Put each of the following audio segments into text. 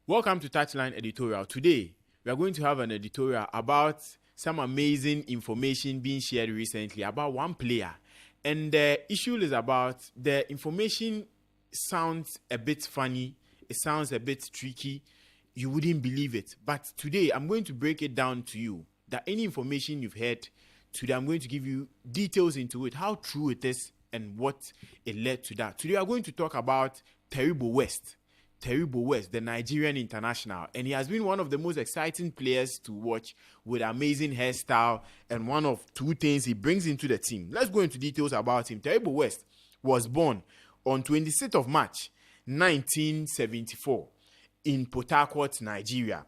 Welcome to Touchline Editorial. Today, we are going to have an editorial about some amazing information being shared recently about one player. And the issue is about the information sounds a bit funny, it sounds a bit tricky, you wouldn't believe it. But today, I'm going to break it down to you that any information you've heard, today I'm going to give you details into it, how true it is, and what it led to that. Today, we are going to talk about Taribo West. Taribo West, the Nigerian international, and he has been one of the most exciting players to watch with amazing hairstyle and one of two things he brings into the team. Let's go into details about him. Taribo West was born on 26th of March 1974 in Port Harcourt, Nigeria.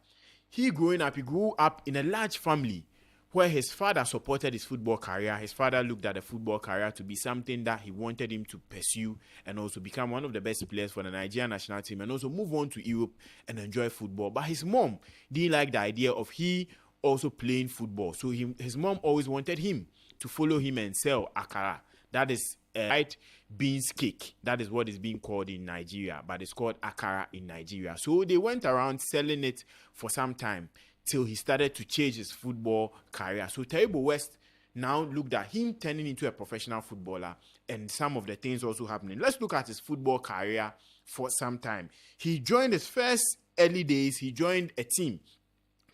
He grew up in a large family where his father supported his football career. His father looked at the football career to be something that he wanted him to pursue and also become one of the best players for the Nigerian national team and also move on to Europe and enjoy football. But his mom didn't like the idea of he also playing football. So his mom always wanted him to follow him and sell akara. That is white beans cake. That is what is being called in Nigeria, but it's called akara in Nigeria. So they went around selling it for some time till he started to change his football career. So Taribo West now looked at him turning into a professional footballer and some of the things also happening. Let's look at his football career for some time. He joined his first early days, he joined a team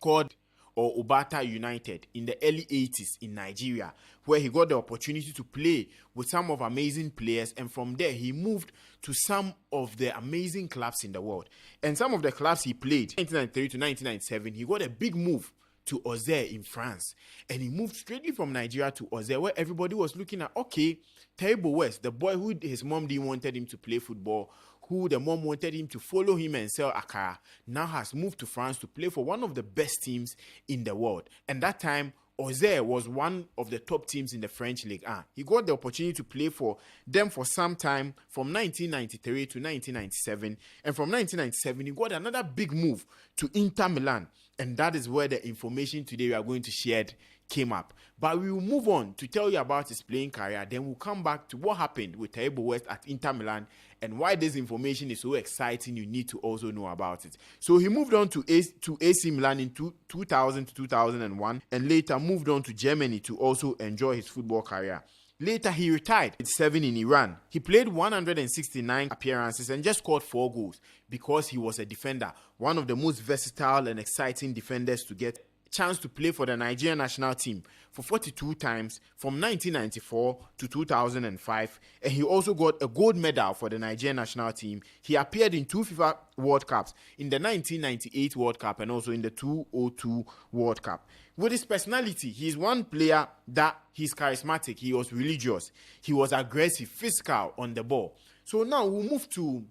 called Obata United in the early 80s in Nigeria, where he got the opportunity to play with some of amazing players, and from there he moved to some of the amazing clubs in the world. And some of the clubs he played 1993 to 1997, he got a big move to Auxerre in France, and he moved straightly from Nigeria to Auxerre, where everybody was looking at, okay, Taribo West, the boy who his mom didn't wanted him to play football, who the mom wanted him to follow him and sell akara, now has moved to France to play for one of the best teams in the world. And that time, Auxerre was one of the top teams in the French League 1. He got the opportunity to play for them for some time from 1993 to 1997. And from 1997, he got another big move to Inter Milan. And that is where the information today we are going to share came up. But we will move on to tell you about his playing career. Then we'll come back to what happened with Taribo West at Inter Milan and why this information is so exciting. You need to also know about it. So he moved on to AC Milan in 2000 to 2001 and later moved on to Germany to also enjoy his football career. Later, he retired at 7 in Iran. He played 169 appearances and just scored 4 goals because he was a defender, one of the most versatile and exciting defenders to get chance to play for the Nigerian national team for 42 times from 1994 to 2005, and he also got a gold medal for the Nigerian national team. He appeared in 2 FIFA World Cups, in the 1998 World Cup and also in the 2002 World Cup. With his personality, he is one player that he's charismatic, he was religious, he was aggressive, physical on the ball. So now we'll move to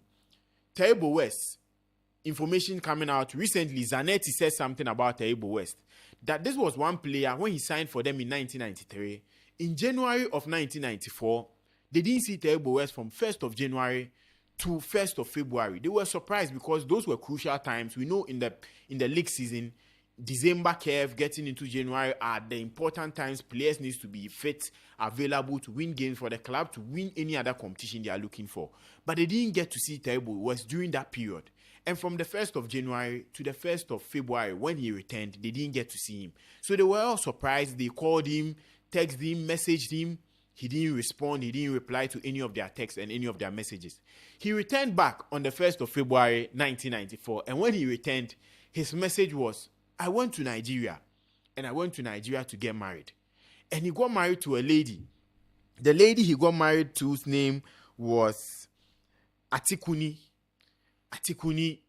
Taribo West. Information coming out recently, Zanetti said something about Taribo West, that this was one player when he signed for them in 1993. In January of 1994, they didn't see Taribo West from 1st of January to 1st of February. They were surprised because those were crucial times. We know in the league season, December curve getting into January are the important times players need to be fit, available to win games for the club, to win any other competition they are looking for. But they didn't get to see Taribo West during that period. And from the 1st of January to the 1st of February, when he returned, they didn't get to see him. So they were all surprised. They called him, texted him, messaged him. He didn't respond. He didn't reply to any of their texts and any of their messages. He returned back on the 1st of February, 1994. And when he returned, his message was, I went to Nigeria, and I went to Nigeria to get married. And he got married to a lady. The lady he got married to's name was Atikuni,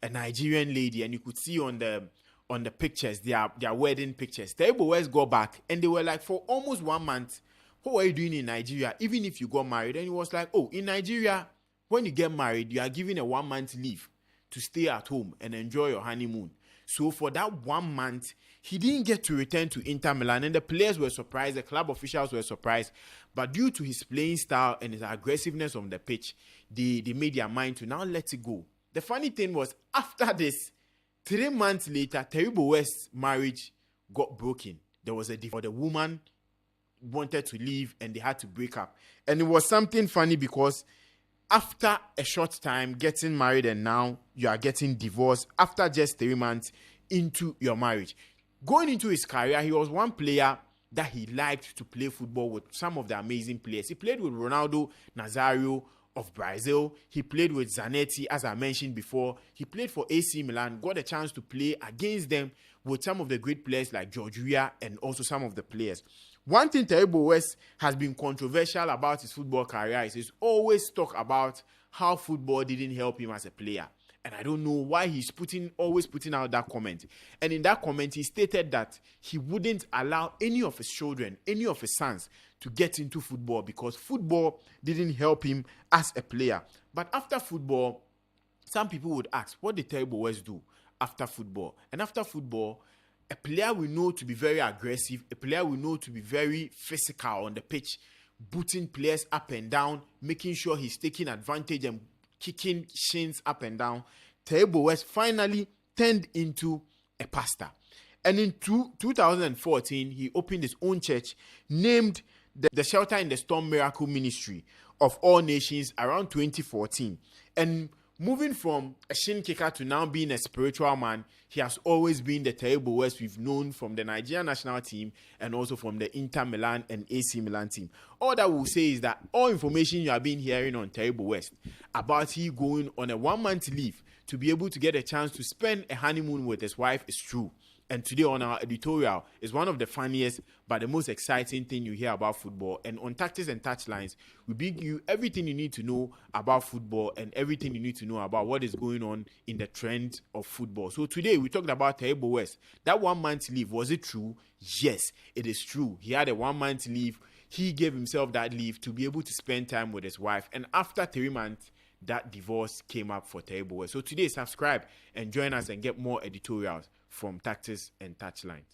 a Nigerian lady, and you could see on the pictures, their wedding pictures. Taribo West got back, and they were like, for almost 1 month, what were you doing in Nigeria, even if you got married? And he was like, oh, in Nigeria, when you get married, you are given a 1 month leave to stay at home and enjoy your honeymoon. So for that 1 month, he didn't get to return to Inter Milan, and the players were surprised, the club officials were surprised, but due to his playing style and his aggressiveness on the pitch, they made their mind to now let it go. The funny thing was, after this, 3 months later, Taribo West's marriage got broken. There was a divorce. The woman wanted to leave and they had to break up. And it was something funny because after a short time getting married and now you are getting divorced after just 3 months into your marriage. Going into his career, he was one player that he liked to play football with some of the amazing players. He played with Ronaldo Nazario of Brazil. He played with Zanetti, as I mentioned before. He played for AC Milan, got a chance to play against them with some of the great players like George Weah and also some of the players. One thing Taribo West has been controversial about his football career is he's always talk about how football didn't help him as a player. And I don't know why he's always putting out that comment. And in that comment, he stated that he wouldn't allow any of his children, any of his sons, to get into football because football didn't help him as a player. But after football, some people would ask, what did Taribo West do after football? And after football, a player will know to be very aggressive, a player will know to be very physical on the pitch, booting players up and down, making sure he's taking advantage and kicking shins up and down. Taribo West finally turned into a pastor. And in 2014, he opened his own church named the Shelter in the Storm Miracle Ministry of All Nations around 2014. And moving from a shin kicker to now being a spiritual man, he has always been the Taribo West we've known from the Nigerian national team and also from the Inter Milan and AC Milan team. All that we'll say is that all information you have been hearing on Taribo West about he going on a 1-month leave to be able to get a chance to spend a honeymoon with his wife is true. And today on our editorial is one of the funniest but the most exciting thing you hear about football. And on Tactics and Touchlines, we bring you everything you need to know about football and everything you need to know about what is going on in the trend of football. So today we talked about Taribo West. That 1-month leave, was it true? Yes, it is true. He had a 1-month leave. He gave himself that leave to be able to spend time with his wife. And after 3 months, that divorce came up for Taribo West. So today, subscribe and join us and get more editorials from Tactics and Touchlines.